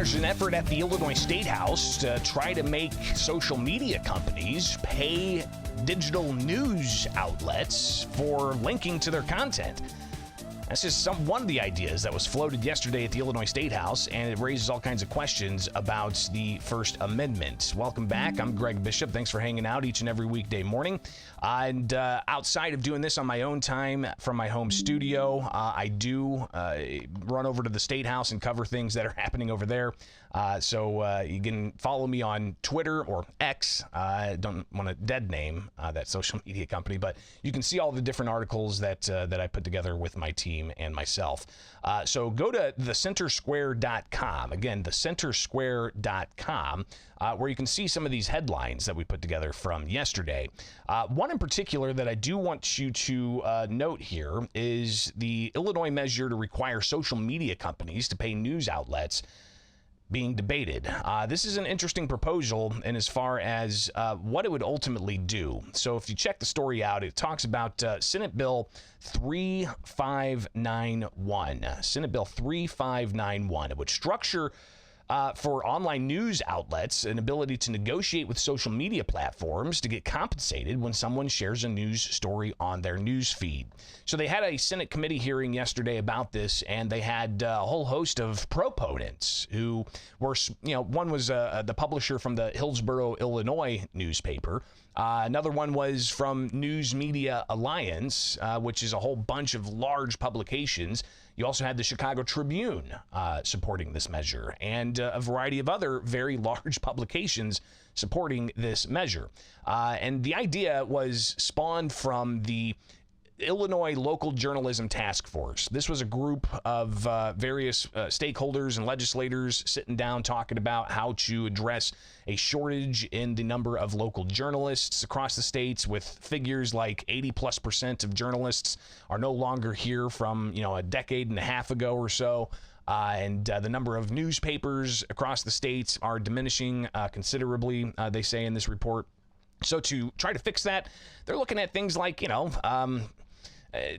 There's an effort at the Illinois State House to try to make social media companies pay digital news outlets for linking to their content. That's just one of the ideas that was floated yesterday at the Illinois State House, and it raises all kinds of questions about the First Amendment. Welcome back. I'm Greg Bishop. Thanks for hanging out each and every weekday morning. And outside of doing this on my own time from my home studio, I do run over to the State House and cover things that are happening over there. So you can follow me on Twitter or X. I don't want to dead name that social media company, but you can see all the different articles that I put together with my team and myself. So go to thecentersquare.com. Again, thecentersquare.com, where you can see some of these headlines that we put together from yesterday. One in particular that I do want you to note here is the Illinois measure to require social media companies to pay news outlets being debated. This is an interesting proposal in as far as what it would ultimately do. So if you check the story out, it talks about Senate Bill 3591. Senate Bill 3591. It would structure for online news outlets an ability to negotiate with social media platforms to get compensated when someone shares a news story on their news feed. So they had a Senate committee hearing yesterday about this, and they had a whole host of proponents who were, one was the publisher from the Hillsborough, Illinois newspaper. Another one was from News Media Alliance, which is a whole bunch of large publications. You also had the Chicago Tribune supporting this measure, and a variety of other very large publications supporting this measure. And the idea was spawned from the Illinois Local Journalism Task Force. This was a group of various stakeholders and legislators sitting down talking about how to address a shortage in the number of local journalists across the states, with figures like 80+% of journalists are no longer here from, a decade and a half ago or so. And the number of newspapers across the states are diminishing considerably, they say in this report. So to try to fix that, they're looking at things like,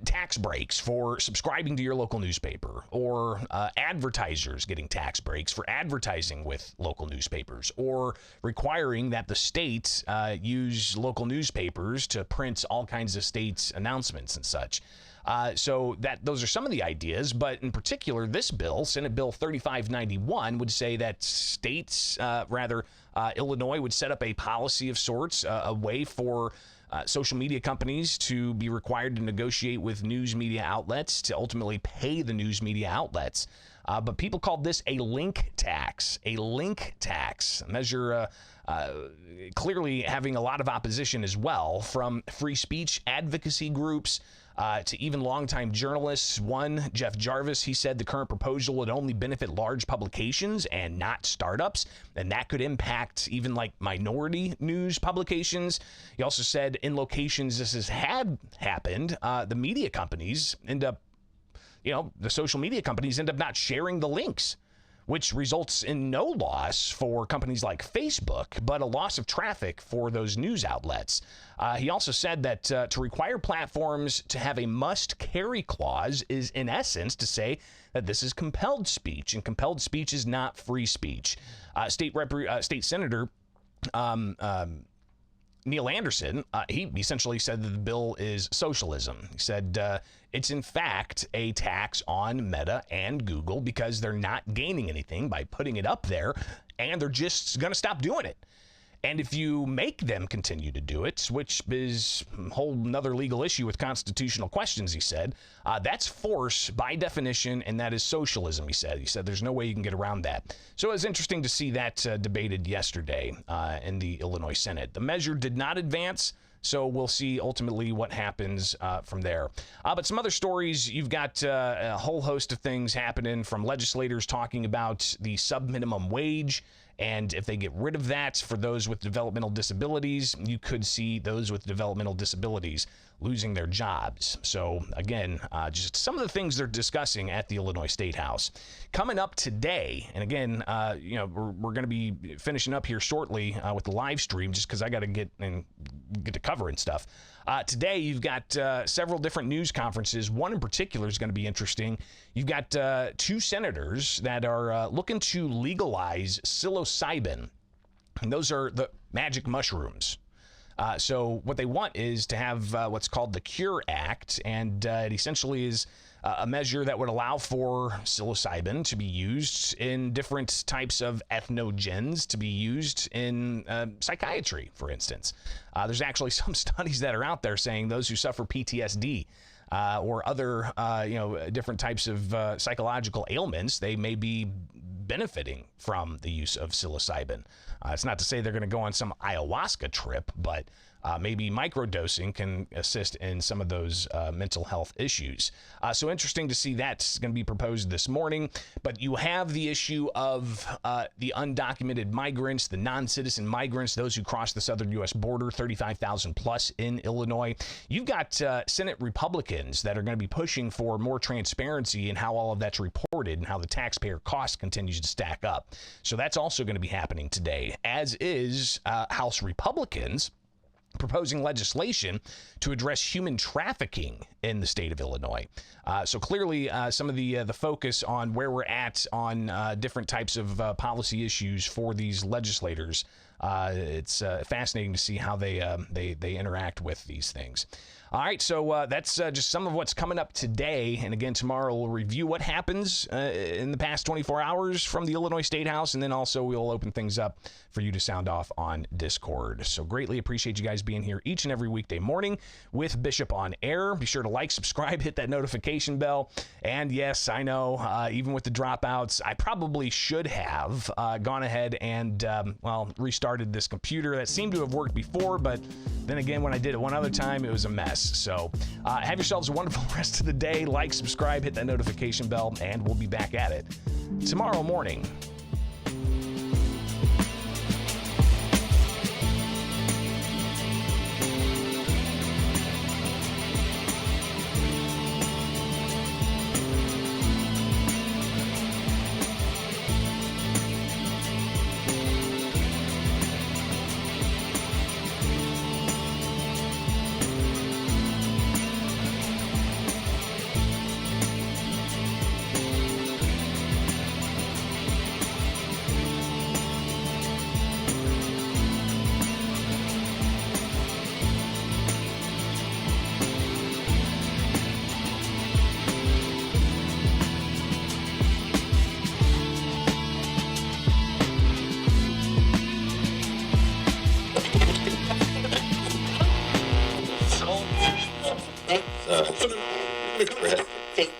tax breaks for subscribing to your local newspaper, or advertisers getting tax breaks for advertising with local newspapers, or requiring that the state use local newspapers to print all kinds of states' announcements and such. So those are some of the ideas, but in particular, this bill, Senate Bill 3591, would say that states, Illinois would set up a policy of sorts, a way for social media companies to be required to negotiate with news media outlets to ultimately pay the news media outlets. But people called this a link tax. A link tax measure clearly having a lot of opposition as well from free speech advocacy groups to even longtime journalists. One, Jeff Jarvis, he said the current proposal would only benefit large publications and not startups, and that could impact even like minority news publications. He also said in locations this has happened, the media companies end up, the social media companies end up not sharing the links, which results in no loss for companies like Facebook, but a loss of traffic for those news outlets. He also said that to require platforms to have a must-carry clause is, in essence, to say that this is compelled speech, and compelled speech is not free speech. State Senator Neil Anderson, he essentially said that the bill is socialism. He said it's in fact a tax on Meta and Google because they're not gaining anything by putting it up there, and they're just going to stop doing it. And if you make them continue to do it, which is a whole another legal issue with constitutional questions, he said, that's force by definition, and that is socialism, he said. He said there's no way you can get around that. So it was interesting to see that debated yesterday in the Illinois Senate. The measure did not advance, so we'll see ultimately what happens from there. But some other stories, you've got a whole host of things happening, from legislators talking about the sub-minimum wage. And if they get rid of that for those with developmental disabilities, you could see those with developmental disabilities losing their jobs. So again, just some of the things they're discussing at the Illinois State House. Coming up today, and again, we're going to be finishing up here shortly with the live stream, just because I got to get to covering stuff. Today, you've got several different news conferences. One in particular is going to be interesting. You've got two senators that are looking to legalize psilocybin. And those are the magic mushrooms. So what they want is to have what's called the Cure Act, and it essentially is a measure that would allow for psilocybin to be used in different types of ethnogens, to be used in psychiatry, for instance. There's actually some studies that are out there saying those who suffer PTSD or other, different types of psychological ailments, they may be benefiting from the use of psilocybin. It's not to say they're going to go on some ayahuasca trip, but maybe microdosing can assist in some of those mental health issues. So interesting to see that's going to be proposed this morning. But you have the issue of the undocumented migrants, the non-citizen migrants, those who cross the southern U.S. border, 35,000 plus in Illinois. You've got Senate Republicans that are going to be pushing for more transparency in how all of that's reported and how the taxpayer cost continues to stack up. So that's also going to be happening today, as is House Republicans proposing legislation to address human trafficking in the state of Illinois. So clearly, some of the focus on where we're at on different types of policy issues for these legislators. It's fascinating to see how they interact with these things. All right, so that's just some of what's coming up today. And again, tomorrow we'll review what happens in the past 24 hours from the Illinois State House. And then also we'll open things up for you to sound off on Discord. So greatly appreciate you guys being here each and every weekday morning with Bishop on Air. Be sure to like, subscribe, hit that notification bell. And yes, I know, even with the dropouts, I probably should have gone ahead and, restarted this computer. That seemed to have worked before, but then again, when I did it one other time, it was a mess. So have yourselves a wonderful rest of the day. Like, subscribe, hit that notification bell, and we'll be back at it tomorrow morning. Take